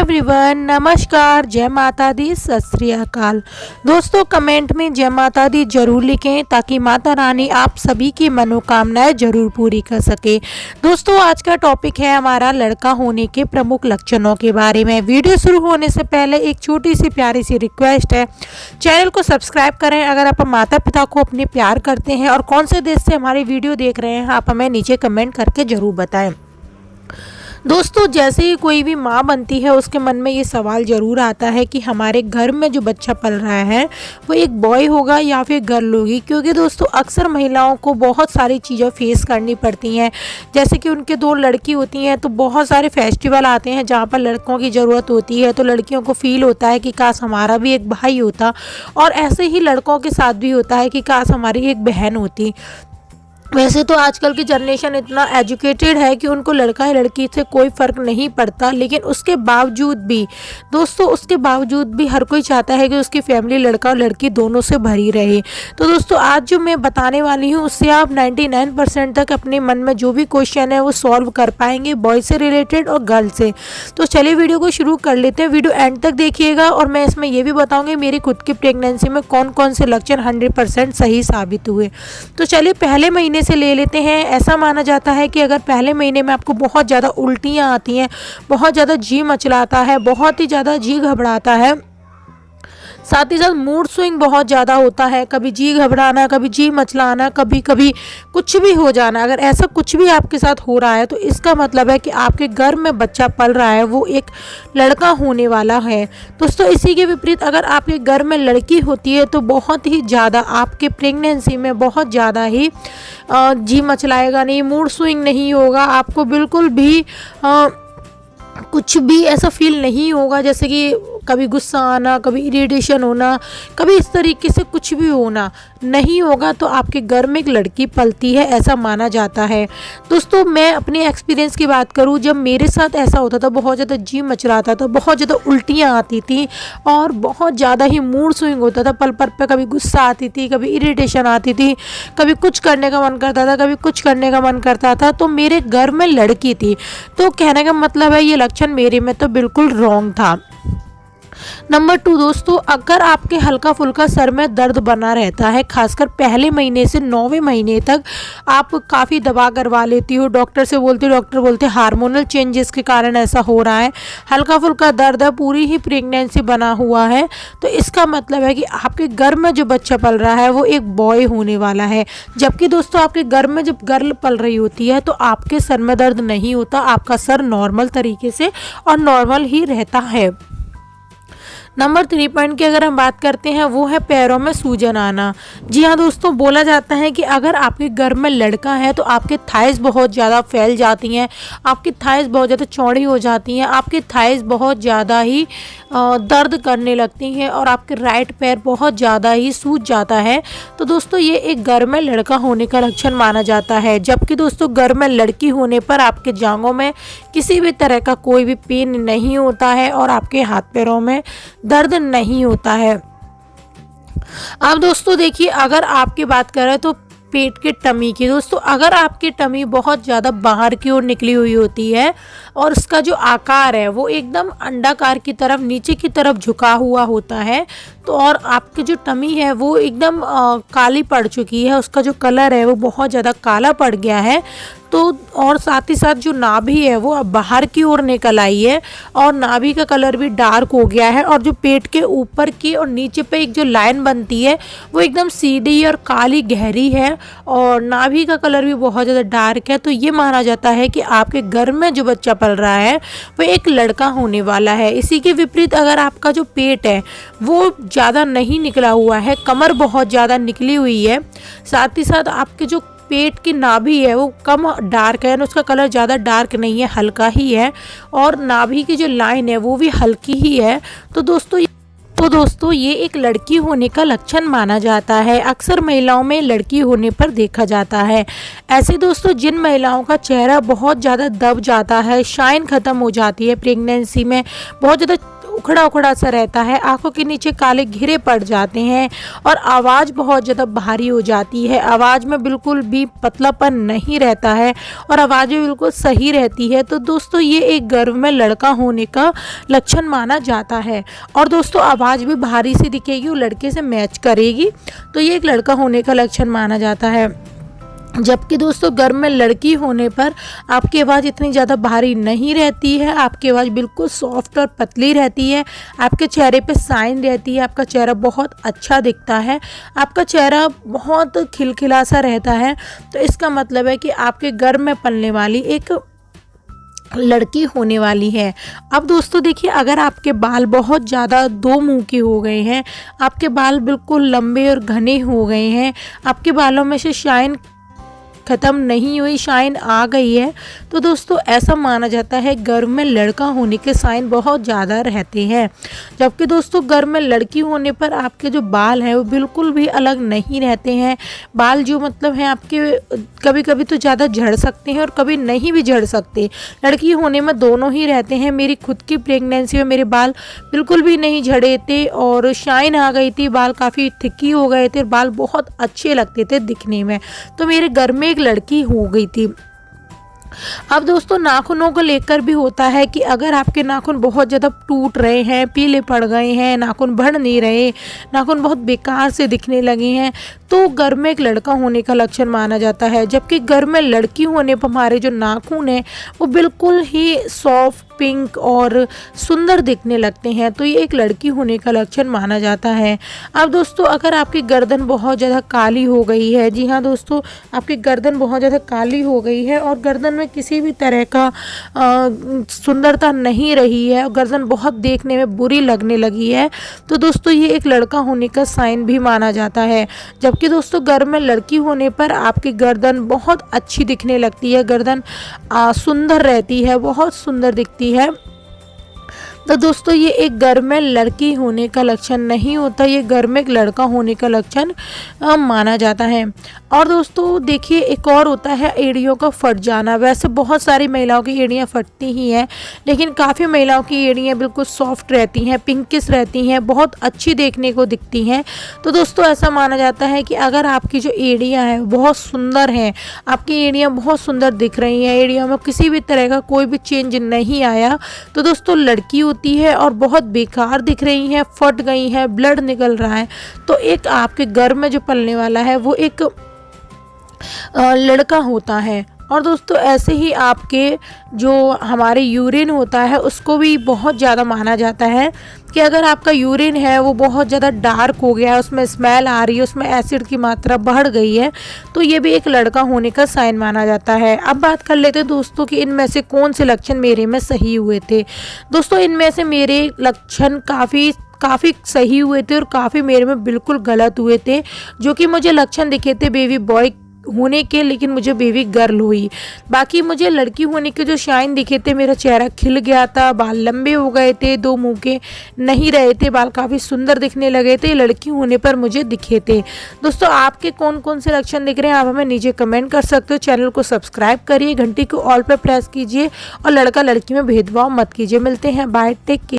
Everyone, नमस्कार, जय माता दी, सत श्री अकाल। दोस्तों कमेंट में जय माता दी जरूर लिखें ताकि माता रानी आप सभी की मनोकामनाएं जरूर पूरी कर सके। दोस्तों आज का टॉपिक है हमारा लड़का होने के प्रमुख लक्षणों के बारे में। वीडियो शुरू होने से पहले एक छोटी सी प्यारी सी रिक्वेस्ट है, चैनल को सब्सक्राइब करें अगर आप माता पिता को अपने प्यार करते हैं, और कौन से देश से हमारी वीडियो देख रहे हैं आप हमें नीचे कमेंट करके ज़रूर बताएं। दोस्तों जैसे ही कोई भी माँ बनती है उसके मन में ये सवाल ज़रूर आता है कि हमारे घर में जो बच्चा पल रहा है वो एक बॉय होगा या फिर गर्ल होगी, क्योंकि दोस्तों अक्सर महिलाओं को बहुत सारी चीज़ें फेस करनी पड़ती हैं। जैसे कि उनके 2 लड़की होती हैं तो बहुत सारे फेस्टिवल आते हैं जहाँ पर लड़कों की ज़रूरत होती है, तो लड़कियों को फील होता है कि काश हमारा भी एक भाई होता, और ऐसे ही लड़कों के साथ भी होता है कि काश हमारी एक बहन होती। वैसे तो आजकल की जनरेशन इतना एजुकेटेड है कि उनको लड़का या लड़की से कोई फ़र्क नहीं पड़ता, लेकिन उसके बावजूद भी उसके बावजूद भी हर कोई चाहता है कि उसकी फैमिली लड़का और लड़की दोनों से भरी रहे। तो दोस्तों आज जो मैं बताने वाली हूँ उससे आप 99% तक अपने मन में जो भी क्वेश्चन है वो सॉल्व कर पाएंगे, बॉय से रिलेटेड और गर्ल से। तो चलिए वीडियो को शुरू कर लेते हैं। वीडियो एंड तक देखिएगा और मैं इसमें ये भी बताऊँगी मेरी खुद की प्रेगनेंसी में कौन कौन से लक्षण 100% सही साबित हुए। तो चलिए पहले महीने से ले लेते हैं। ऐसा माना जाता है कि अगर पहले महीने में आपको बहुत ज़्यादा उल्टियाँ आती हैं, बहुत ज़्यादा जी मचलाता है, बहुत ही ज़्यादा जी घबराता है, साथ ही साथ मूड स्विंग बहुत ज़्यादा होता है, कभी जी घबराना, कभी जी मचलाना, कभी कभी कुछ भी हो जाना, अगर ऐसा कुछ भी आपके साथ हो रहा है तो इसका मतलब है कि आपके घर में बच्चा पल रहा है, वो एक लड़का होने वाला है। दोस्तों इसी के विपरीत अगर आपके घर में लड़की होती है तो बहुत ही ज़्यादा आपके प्रेगनेंसी में बहुत ज़्यादा ही जी मचलाएगा नहीं, मूड स्विंग नहीं होगा, आपको बिल्कुल भी कुछ भी ऐसा फील नहीं होगा जैसे कि कभी गुस्सा आना, कभी इरिटेशन होना, कभी इस तरीके से कुछ भी होना नहीं होगा। तो आपके घर में एक लड़की पलती है ऐसा माना जाता है। दोस्तों मैं अपने एक्सपीरियंस की बात करूं, जब मेरे साथ ऐसा होता था, बहुत ज़्यादा जी मचलाता था, बहुत ज़्यादा उल्टियाँ आती थी और बहुत ज़्यादा ही मूड स्विंग होता था, पल पल पे कभी गुस्सा आती थी, कभी इरिटेशन आती थी, कभी कुछ करने का मन करता था, कभी कुछ करने का मन करता था, तो मेरे घर में लड़की थी। तो कहने का मतलब है ये लक्षण मेरे में तो बिल्कुल रॉन्ग था। नंबर 2 दोस्तों, अगर आपके हल्का फुल्का सर में दर्द बना रहता है, खासकर पहले महीने से 9वें महीने तक आप काफ़ी दवा करवा लेती हो, डॉक्टर से बोलते, डॉक्टर बोलते हार्मोनल चेंजेस के कारण ऐसा हो रहा है, हल्का फुल्का दर्द है, पूरी ही प्रेगनेंसी बना हुआ है, तो इसका मतलब है कि आपके घर में जो बच्चा पल रहा है वो एक बॉय होने वाला है। जबकि दोस्तों आपके घर में जब गर्ल पल रही होती है तो आपके सर में दर्द नहीं होता, आपका सर नॉर्मल तरीके से और नॉर्मल ही रहता है। नंबर 3 पॉइंट की अगर हम बात करते हैं वो है पैरों में सूजन आना। जी हाँ दोस्तों, बोला जाता है कि अगर आपके घर में लड़का है तो आपके थाइस बहुत ज़्यादा फैल जाती हैं, आपकी थाइस बहुत ज़्यादा चौड़ी हो जाती हैं, आपकी थाइस बहुत ज़्यादा ही दर्द करने लगती हैं और आपके राइट पैर बहुत ज़्यादा ही सूज जाता है। तो दोस्तों ये एक घर में लड़का होने का लक्षण माना जाता है। जबकि दोस्तों घर में लड़की होने पर आपके जांघों में किसी भी तरह का कोई भी पेन नहीं होता है और आपके हाथ पैरों में दर्द नहीं होता है। अब दोस्तों देखिए, अगर आपकी बात करें तो पेट के टमी की, दोस्तों अगर आपकी टमी बहुत ज़्यादा बाहर की ओर निकली हुई होती है और उसका जो आकार है वो एकदम अंडाकार की तरफ नीचे की तरफ झुका हुआ होता है, तो और आपकी जो टमी है वो एकदम काली पड़ चुकी है, उसका जो कलर है वो बहुत ज़्यादा काला पड़ गया है, तो और साथ ही साथ जो नाभि है वो अब बाहर की ओर निकल आई है और नाभि का कलर भी डार्क हो गया है, और जो पेट के ऊपर की और नीचे पे एक जो लाइन बनती है वो एकदम सीधी और काली गहरी है और नाभि का कलर भी बहुत ज़्यादा डार्क है, तो ये माना जाता है कि आपके घर में जो बच्चा पल रहा है वो एक लड़का होने वाला है। इसी के विपरीत अगर आपका जो पेट है वो ज़्यादा नहीं निकला हुआ है, कमर बहुत ज़्यादा निकली हुई है, साथ ही साथ आपके जो पेट की नाभि है वो कम डार्क है, उसका कलर ज़्यादा डार्क नहीं है, हल्का ही है, और नाभि की जो लाइन है वो भी हल्की ही है, तो दोस्तों ये एक लड़की होने का लक्षण माना जाता है। अक्सर महिलाओं में लड़की होने पर देखा जाता है। ऐसे दोस्तों जिन महिलाओं का चेहरा बहुत ज़्यादा दब जाता है, शाइन ख़त्म हो जाती है प्रेगनेंसी में, बहुत ज़्यादा उखड़ा उखड़ा सा रहता है, आंखों के नीचे काले घेरे पड़ जाते हैं और आवाज़ बहुत ज़्यादा भारी हो जाती है, आवाज़ में बिल्कुल भी पतलापन नहीं रहता है और आवाज़ भी बिल्कुल सही रहती है, तो दोस्तों ये एक गर्भ में लड़का होने का लक्षण माना जाता है। और दोस्तों आवाज़ भी भारी सी दिखेगी और लड़के से मैच करेगी, तो ये एक लड़का होने का लक्षण माना जाता है। जबकि दोस्तों गर्भ में लड़की होने पर आपकी आवाज़ इतनी ज़्यादा भारी नहीं रहती है, आपकी आवाज़ बिल्कुल सॉफ्ट और पतली रहती है, आपके चेहरे पे साइन रहती है, आपका चेहरा बहुत अच्छा दिखता है, आपका चेहरा बहुत खिलखिला सा रहता है। तो इसका मतलब है कि आपके गर्भ में पलने वाली एक लड़की होने वाली है। अब दोस्तों देखिए, अगर आपके बाल बहुत ज़्यादा दो मुंह के हो गए हैं, आपके बाल बिल्कुल लंबे और घने हो गए हैं, आपके बालों में से शाइन ख़त्म नहीं हुई, शाइन आ गई है, तो दोस्तों ऐसा माना जाता है गर्भ में लड़का होने के साइन बहुत ज़्यादा रहते हैं। जबकि दोस्तों गर्भ में लड़की होने पर आपके जो बाल हैं वो बिल्कुल भी अलग नहीं रहते हैं। बाल जो मतलब हैं आपके कभी कभी तो ज़्यादा झड़ सकते हैं और कभी नहीं भी झड़ सकते, लड़की होने में दोनों ही रहते हैं। मेरी खुद की प्रेगनेंसी में मेरे बाल बिल्कुल भी नहीं झड़े थे और शाइन आ गई थी, बाल काफ़ी थिकी हो गए थे और बाल बहुत अच्छे लगते थे दिखने में, तो मेरे घर में लड़की हो गई थी। अब दोस्तों नाखूनों को लेकर भी होता है कि अगर आपके नाखून बहुत ज़्यादा टूट रहे हैं, पीले पड़ गए हैं, नाखून बढ़ नहीं रहे, नाखून बहुत बेकार से दिखने लगे हैं, तो गर्भ में एक लड़का होने का लक्षण माना जाता है। जबकि गर्भ में लड़की होने पर हमारे जो नाखून हैं वो बिल्कुल ही सॉफ्ट, पिंक और सुंदर दिखने लगते हैं, तो ये एक लड़की होने का लक्षण माना जाता है। अब दोस्तों अगर आपकी गर्दन बहुत ज़्यादा काली हो गई है, जी हाँ दोस्तों, आपकी गर्दन बहुत ज़्यादा काली हो गई है और गर्दन में किसी भी तरह का सुंदरता नहीं रही है और गर्दन बहुत देखने में बुरी लगने लगी है, तो दोस्तों ये एक लड़का होने का साइन भी माना जाता है। जबकि दोस्तों गर्भ में लड़की होने पर आपकी गर्दन बहुत अच्छी दिखने लगती है, गर्दन सुंदर रहती है, बहुत सुंदर दिखती है। तो दोस्तों ये एक गर्भ में लड़की होने का लक्षण नहीं होता, ये गर्भ में एक लड़का होने का लक्षण माना जाता है। और दोस्तों देखिए एक और होता है एड़ियों का फट जाना। वैसे बहुत सारी महिलाओं की एड़ियाँ फटती ही हैं, लेकिन काफ़ी महिलाओं की एड़ियाँ बिल्कुल सॉफ्ट रहती हैं, पिंकिश रहती हैं, बहुत अच्छी देखने को दिखती हैं। तो दोस्तों ऐसा माना जाता है कि अगर आपकी जो एड़ियाँ हैं बहुत सुंदर हैं, आपकी एड़ियाँ बहुत सुंदर दिख रही हैं, एड़ियों में किसी भी तरह का कोई भी चेंज नहीं आया, तो दोस्तों लड़की होती है और बहुत बेकार दिख रही हैं, फट गई हैं, ब्लड निकल रहा है, तो एक आपके गर्भ में जो पलने वाला है वो एक लड़का होता है। और दोस्तों ऐसे ही आपके जो हमारे यूरिन होता है उसको भी बहुत ज़्यादा माना जाता है कि अगर आपका यूरिन है वो बहुत ज़्यादा डार्क हो गया है, उसमें स्मेल आ रही है, उसमें एसिड की मात्रा बढ़ गई है, तो ये भी एक लड़का होने का साइन माना जाता है। अब बात कर लेते हैं दोस्तों कि इनमें से कौन से लक्षण मेरे में सही हुए थे। दोस्तों इनमें से मेरे लक्षण काफ़ी सही हुए थे और काफ़ी मेरे में बिल्कुल गलत हुए थे। जो कि मुझे लक्षण दिखे थे बेबी बॉय होने के, लेकिन मुझे बेबी गर्ल हुई। बाकी मुझे लड़की होने के जो शाइन दिखे थे, मेरा चेहरा खिल गया था, बाल लंबे हो गए थे, दो मुंह के नहीं रहे थे, बाल काफ़ी सुंदर दिखने लगे थे, लड़की होने पर मुझे दिखे थे। दोस्तों आपके कौन कौन से लक्षण दिख रहे हैं आप हमें नीचे कमेंट कर सकते हो। चैनल को सब्सक्राइब करिए, घंटी को ऑल पर प्रेस कीजिए और लड़का लड़की में भेदभाव मत कीजिए। मिलते हैं, बाय, टेक केयर।